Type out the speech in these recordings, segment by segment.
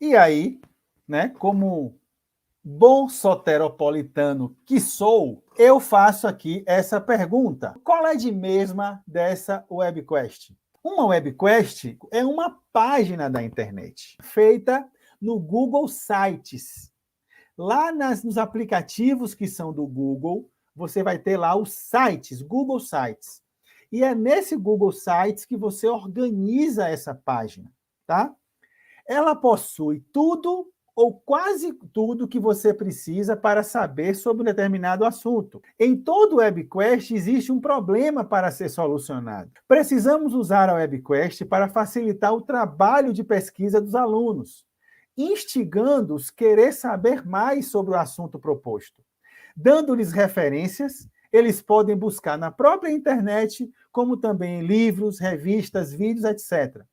E aí, né, como bom soteropolitano que sou, eu faço aqui essa pergunta. Qual é de mesma dessa webquest? Uma webquest é uma página da internet feita no Google Sites. Lá nos aplicativos que são do Google, você vai ter lá os sites, Google Sites. E é nesse Google Sites que você organiza essa página, tá? Ela possui tudo ou quase tudo que você precisa para saber sobre um determinado assunto. Em todo webquest existe um problema para ser solucionado. Precisamos usar a webquest para facilitar o trabalho de pesquisa dos alunos, instigando-os a querer saber mais sobre o assunto proposto. Dando-lhes referências, eles podem buscar na própria internet, como também em livros, revistas, vídeos, etc.,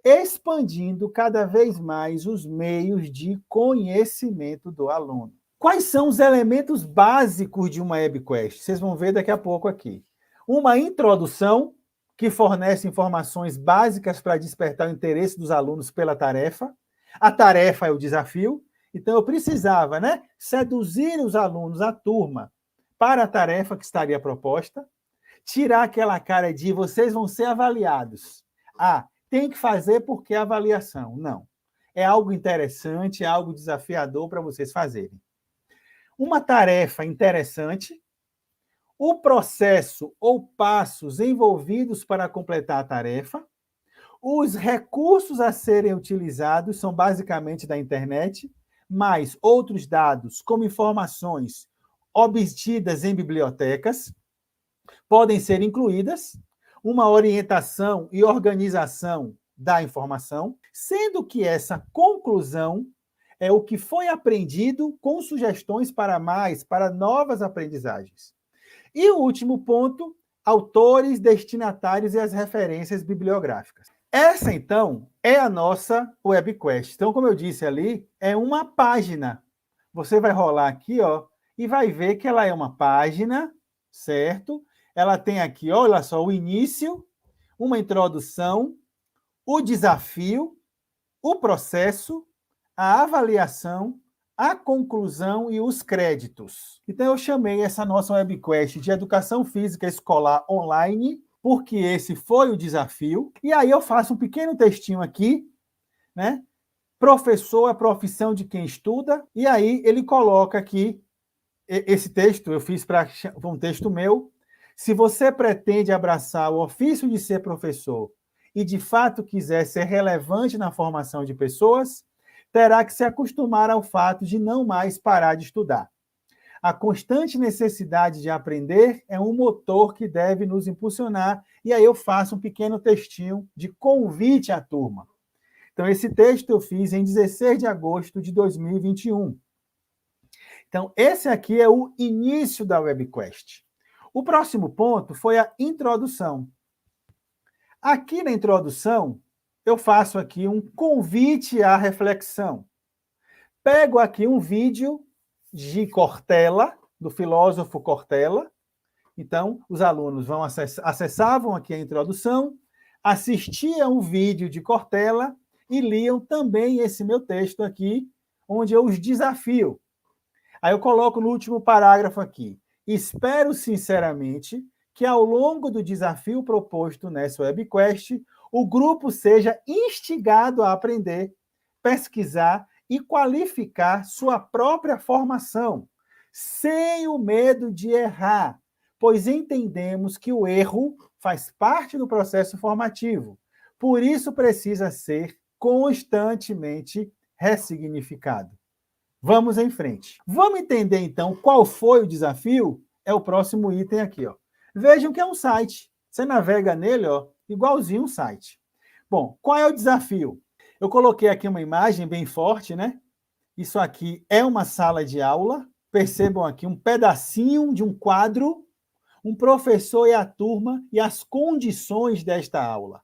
expandindo cada vez mais os meios de conhecimento do aluno. Quais são os elementos básicos de uma webquest? Vocês vão ver daqui a pouco aqui. Uma introdução, que fornece informações básicas para despertar o interesse dos alunos pela tarefa. A tarefa é o desafio. Então, eu precisava, né, seduzir os alunos, a turma, para a tarefa que estaria proposta, tirar aquela cara de vocês vão ser avaliados. Tem que fazer porque é avaliação. Não. É algo interessante, é algo desafiador para vocês fazerem. Uma tarefa interessante, o processo ou passos envolvidos para completar a tarefa, os recursos a serem utilizados são basicamente da internet, mais outros dados, como informações obtidas em bibliotecas, podem ser incluídas, uma orientação e organização da informação, sendo que essa conclusão é o que foi aprendido com sugestões para novas aprendizagens. E o último ponto, autores, destinatários e as referências bibliográficas. Essa, então, é a nossa webquest. Então, como eu disse ali, é uma página. Você vai rolar aqui, ó, e vai ver que ela é uma página, certo? Ela tem aqui, olha só, o início, uma introdução, o desafio, o processo, a avaliação, a conclusão e os créditos. Então, eu chamei essa nossa webquest de Educação Física Escolar Online, porque esse foi o desafio. E aí eu faço um pequeno textinho aqui, né? Professor é a profissão de quem estuda. E aí ele coloca aqui, esse texto eu fiz para um texto meu. Se você pretende abraçar o ofício de ser professor e de fato quiser ser relevante na formação de pessoas, terá que se acostumar ao fato de não mais parar de estudar. A constante necessidade de aprender é um motor que deve nos impulsionar, e aí eu faço um pequeno textinho de convite à turma. Então, esse texto eu fiz em 16 de agosto de 2021. Então, esse aqui é o início da webquest. O próximo ponto foi a introdução. Aqui na introdução, eu faço aqui um convite à reflexão. Pego aqui um vídeo de Cortella, do filósofo Cortella. Então, os alunos acessavam aqui a introdução, assistiam o vídeo de Cortella e liam também esse meu texto aqui, onde eu os desafio. Aí eu coloco no último parágrafo aqui. Espero sinceramente que ao longo do desafio proposto nessa webquest, o grupo seja instigado a aprender, pesquisar e qualificar sua própria formação, sem o medo de errar, pois entendemos que o erro faz parte do processo formativo. Por isso precisa ser constantemente ressignificado. Vamos em frente. Vamos entender, então, qual foi o desafio? É o próximo item aqui, ó. Vejam que é um site. Você navega nele, ó, igualzinho um site. Bom, qual é o desafio? Eu coloquei aqui uma imagem bem forte, né? Isso aqui é uma sala de aula. Percebam aqui um pedacinho de um quadro, um professor e a turma e as condições desta aula.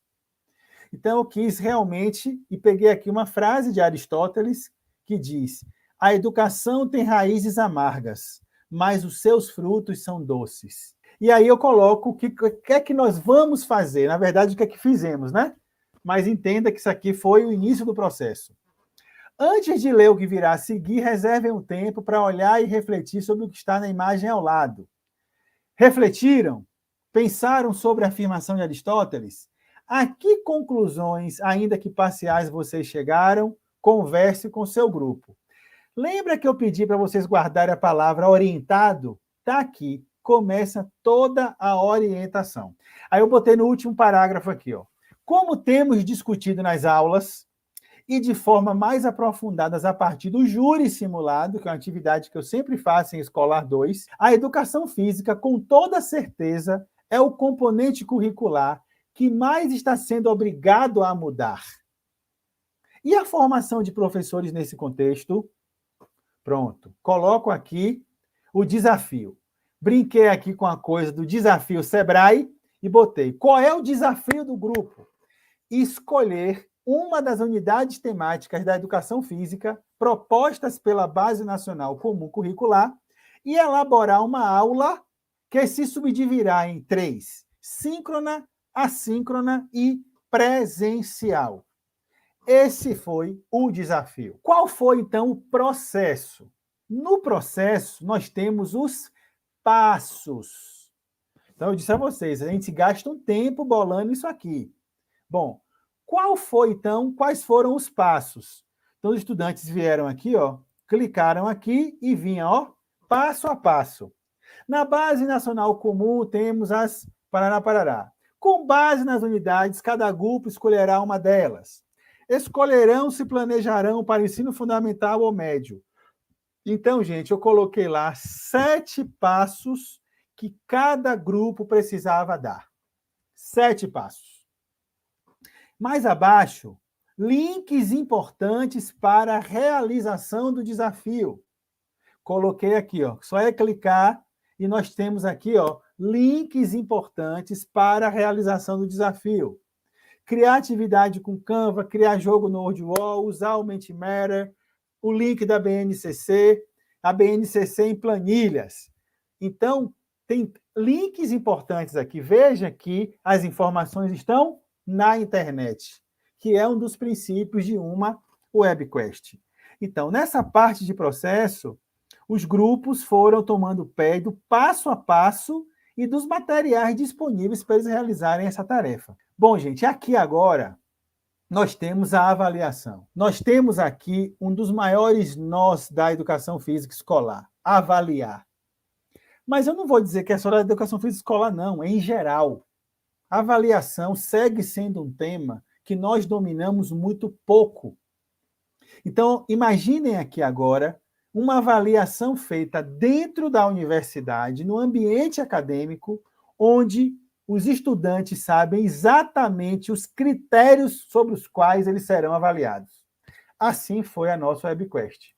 Então, eu quis realmente, e peguei aqui uma frase de Aristóteles que diz: a educação tem raízes amargas, mas os seus frutos são doces. E aí eu coloco o que é que nós vamos fazer, na verdade, o que é que fizemos, né? Mas entenda que isso aqui foi o início do processo. Antes de ler o que virá a seguir, reservem um tempo para olhar e refletir sobre o que está na imagem ao lado. Refletiram? Pensaram sobre a afirmação de Aristóteles? A que conclusões, ainda que parciais, vocês chegaram? Converse com seu grupo. Lembra que eu pedi para vocês guardarem a palavra orientado? Está aqui. Começa toda a orientação. Aí eu botei no último parágrafo aqui, ó. Como temos discutido nas aulas, e de forma mais aprofundada a partir do júri simulado, que é uma atividade que eu sempre faço em Escolar 2, a educação física, com toda certeza, é o componente curricular que mais está sendo obrigado a mudar. E a formação de professores nesse contexto? Pronto, coloco aqui o desafio. Brinquei aqui com a coisa do desafio Sebrae e botei. Qual é o desafio do grupo? Escolher uma das unidades temáticas da educação física propostas pela Base Nacional Comum Curricular e elaborar uma aula que se subdividirá em 3: síncrona, assíncrona e presencial. Esse foi o desafio. Qual foi, então, o processo? No processo, nós temos os passos. Então, eu disse a vocês, a gente gasta um tempo bolando isso aqui. Bom, quais foram os passos? Então, os estudantes vieram aqui, ó, clicaram aqui e vinham, ó, passo a passo. Na Base Nacional Comum, temos as Parará. Com base nas unidades, cada grupo escolherá uma delas. Escolherão se planejarão para ensino fundamental ou médio. Então, gente, eu coloquei lá 7 passos que cada grupo precisava dar. 7 passos. Mais abaixo, links importantes para a realização do desafio. Coloquei aqui, ó, só é clicar e nós temos aqui, ó, links importantes para a realização do desafio. Criar atividade com Canva, criar jogo no WordWall, usar o Mentimeter, o link da BNCC, a BNCC em planilhas. Então, tem links importantes aqui. Veja que as informações estão na internet, que é um dos princípios de uma webquest. Então, nessa parte de processo, os grupos foram tomando pé do passo a passo e dos materiais disponíveis para eles realizarem essa tarefa. Bom, gente, aqui agora nós temos a avaliação. Nós temos aqui um dos maiores nós da educação física escolar, avaliar. Mas eu não vou dizer que é só da educação física escolar, não, é em geral. A avaliação segue sendo um tema que nós dominamos muito pouco. Então, imaginem aqui agora uma avaliação feita dentro da universidade, no ambiente acadêmico, onde os estudantes sabem exatamente os critérios sobre os quais eles serão avaliados. Assim foi a nossa webquest.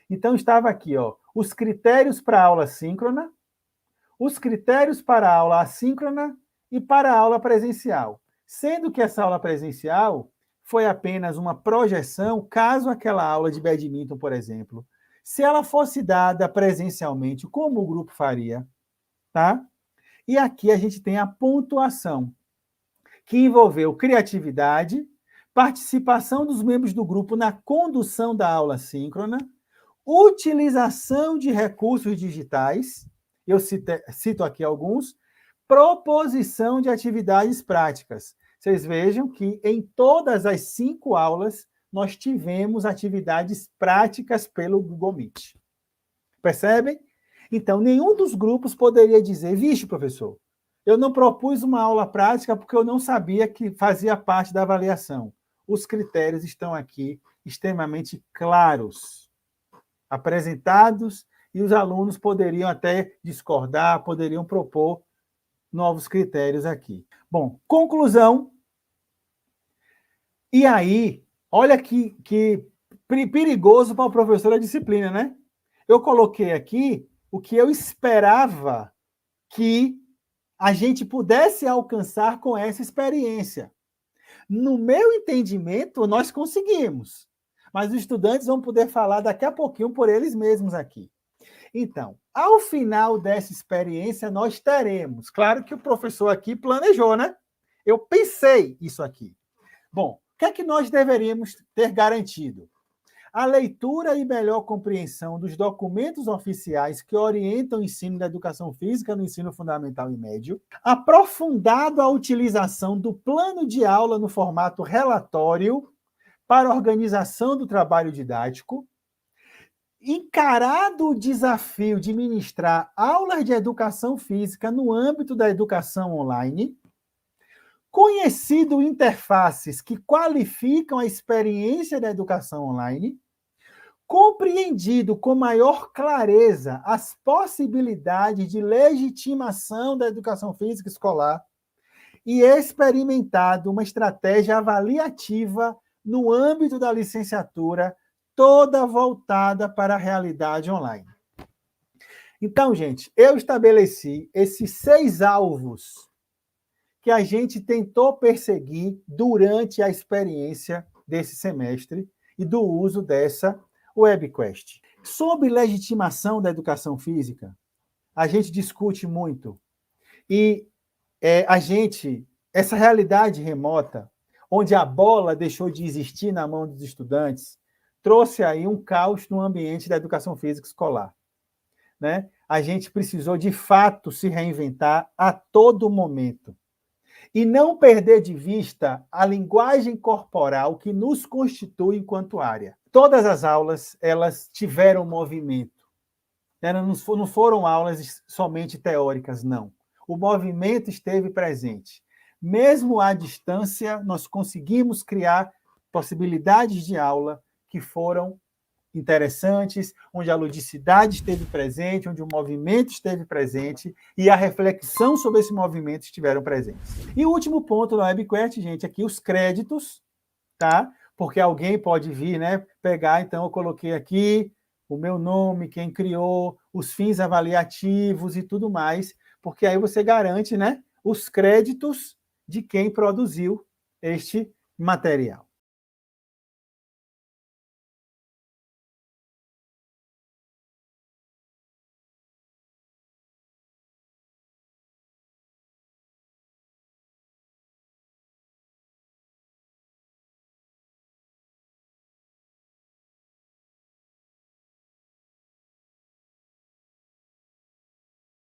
Então, estava aqui, ó, os critérios para a aula síncrona, os critérios para a aula assíncrona e para a aula presencial. Sendo que essa aula presencial foi apenas uma projeção, caso aquela aula de badminton, por exemplo, se ela fosse dada presencialmente, como o grupo faria, tá? E aqui a gente tem a pontuação, que envolveu criatividade, participação dos membros do grupo na condução da aula síncrona, utilização de recursos digitais, eu cito aqui alguns, proposição de atividades práticas. Vocês vejam que em todas as 5 aulas nós tivemos atividades práticas pelo Google Meet. Percebem? Então, nenhum dos grupos poderia dizer, vixe, professor, eu não propus uma aula prática porque eu não sabia que fazia parte da avaliação. Os critérios estão aqui extremamente claros, apresentados, e os alunos poderiam até discordar, poderiam propor novos critérios aqui. Bom, conclusão. E aí, olha que perigoso para o professor a disciplina, né? Eu coloquei aqui o que eu esperava que a gente pudesse alcançar com essa experiência. No meu entendimento, nós conseguimos, mas os estudantes vão poder falar daqui a pouquinho por eles mesmos aqui. Então, ao final dessa experiência, nós teremos. Claro que o professor aqui planejou, né? Eu pensei isso aqui. Bom, o que é que nós deveríamos ter garantido? a leitura e melhor compreensão dos documentos oficiais que orientam o ensino da educação física no ensino fundamental e médio, aprofundado a utilização do plano de aula no formato relatório para a organização do trabalho didático, encarado o desafio de ministrar aulas de educação física no âmbito da educação online, conhecido interfaces que qualificam a experiência da educação online, compreendido com maior clareza as possibilidades de legitimação da educação física escolar e experimentado uma estratégia avaliativa no âmbito da licenciatura, toda voltada para a realidade online. Então, gente, eu estabeleci esses 6 alvos que a gente tentou perseguir durante a experiência desse semestre e do uso dessa WebQuest. Sobre legitimação da educação física, a gente discute muito. E essa realidade remota, onde a bola deixou de existir na mão dos estudantes, trouxe aí um caos no ambiente da educação física escolar. Né? A gente precisou, de fato, se reinventar a todo momento. E não perder de vista a linguagem corporal que nos constitui enquanto área. Todas as aulas, elas tiveram movimento. Não foram aulas somente teóricas, não. O movimento esteve presente. Mesmo à distância, nós conseguimos criar possibilidades de aula que foram interessantes, onde a ludicidade esteve presente, onde o movimento esteve presente e a reflexão sobre esse movimento estiveram presentes. E o último ponto da WebQuest, gente, aqui os créditos, tá? Porque alguém pode vir, né, pegar, então eu coloquei aqui o meu nome, quem criou, os fins avaliativos e tudo mais, porque aí você garante, né, os créditos de quem produziu este material.